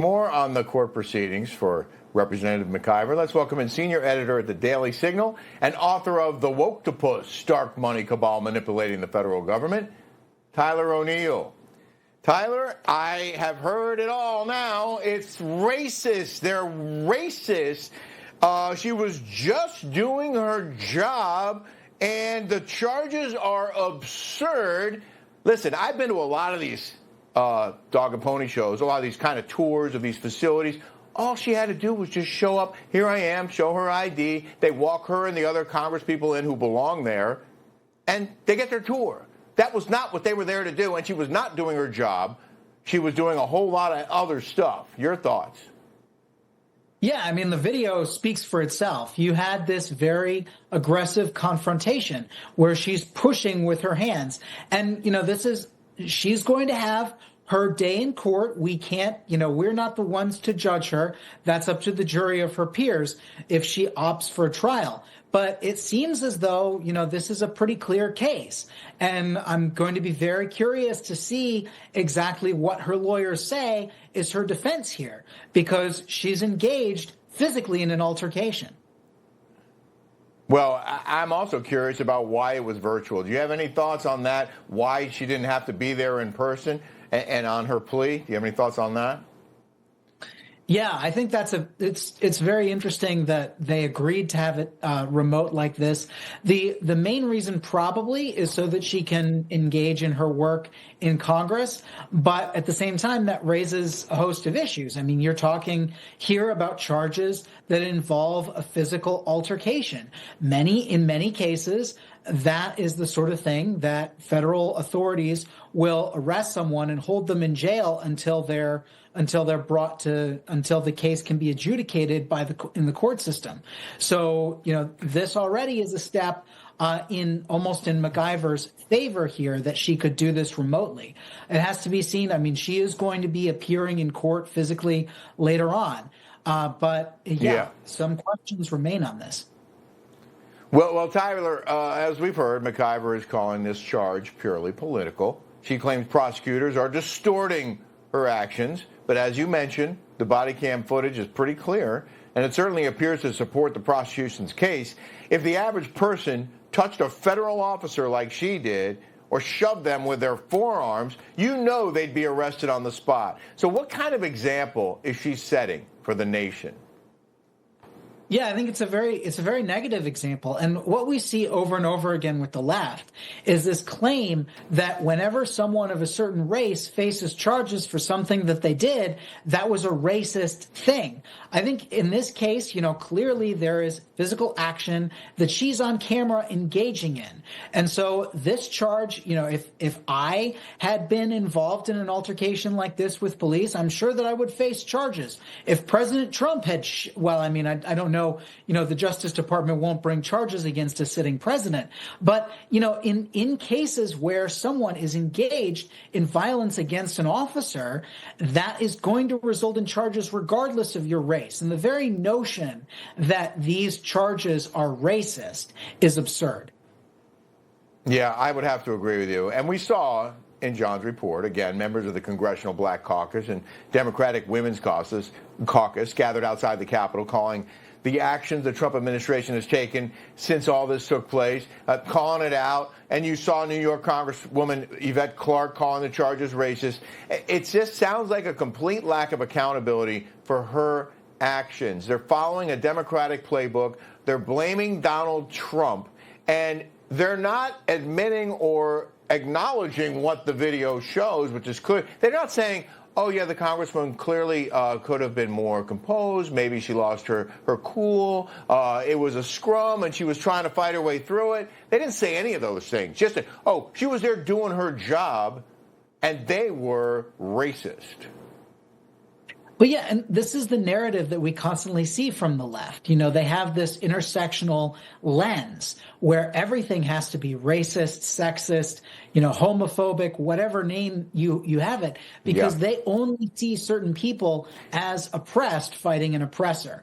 More on the court proceedings for Representative McIver. Let's welcome in senior editor at the Daily Signal and author of The Woktopus, Stark Money Cabal Manipulating the Federal Government, Tyler O'Neill. Tyler, I have heard it all now. It's racist. They're racist. She was just doing her job, and the charges are absurd. Listen, I've been to a lot of these dog and pony shows, a lot of these kind of tours of these facilities. All she had to do was just show up. Here I am, show her ID. They walk her and the other congresspeople in who belong there, and they get their tour. That was not what they were there to do, and she was not doing her job. She was doing a whole lot of other stuff. Your thoughts? Yeah, I mean, the video speaks for itself. You had this very aggressive confrontation where she's pushing with her hands. And, she's going to have her day in court. We can't, we're not the ones to judge her. That's up to the jury of her peers if she opts for a trial. But it seems as though, this is a pretty clear case. And I'm going to be very curious to see exactly what her lawyers say is her defense here, because she's engaged physically in an altercation. Well, I'm also curious about why it was virtual. Do you have any thoughts on that? Why she didn't have to be there in person and on her plea? Do you have any thoughts on that? Yeah, I think it's very interesting that they agreed to have it remote like this. The main reason probably is so that she can engage in her work in Congress, but at the same time that raises a host of issues. I mean, you're talking here about charges that involve a physical altercation. In many cases, that is the sort of thing that federal authorities will arrest someone and hold them in jail until the case can be adjudicated in the court system. So, this already is a step in McIver's favor here, that she could do this remotely. It has to be seen. I mean, she is going to be appearing in court physically later on. But some questions remain on this. Well, Tyler, as we've heard, McIver is calling this charge purely political. She claims prosecutors are distorting her actions. But as you mentioned, the body cam footage is pretty clear, and it certainly appears to support the prosecution's case. If the average person touched a federal officer like she did, or shoved them with their forearms, they'd be arrested on the spot. So what kind of example is she setting for the nation? Yeah, I think it's a very negative example. And what we see over and over again with the left is this claim that whenever someone of a certain race faces charges for something that they did, that was a racist thing. I think in this case, clearly there is physical action that she's on camera engaging in. And so this charge, if I had been involved in an altercation like this with police, I'm sure that I would face charges. If President Trump had, I don't know, the Justice Department won't bring charges against a sitting president. But, in cases where someone is engaged in violence against an officer, that is going to result in charges regardless of your race. And the very notion that these charges are racist is absurd. Yeah, I would have to agree with you. And we saw in John's report, again, members of the Congressional Black Caucus and Democratic Women's Caucus gathered outside the Capitol calling the actions the Trump administration has taken since all this took place, calling it out. And you saw New York Congresswoman Yvette Clarke calling the charges racist. It just sounds like a complete lack of accountability for her actions. They're following a Democratic playbook. They're blaming Donald Trump. And they're not admitting or acknowledging what the video shows, which is clear. They're not saying, oh, yeah, the congresswoman clearly could have been more composed. Maybe she lost her cool. It was a scrum, and she was trying to fight her way through it. They didn't say any of those things. Just that, she was there doing her job, and they were racist. Well, yeah, and this is the narrative that we constantly see from the left. They have this intersectional lens where everything has to be racist, sexist, homophobic, whatever name you have it, because they only see certain people as oppressed fighting an oppressor.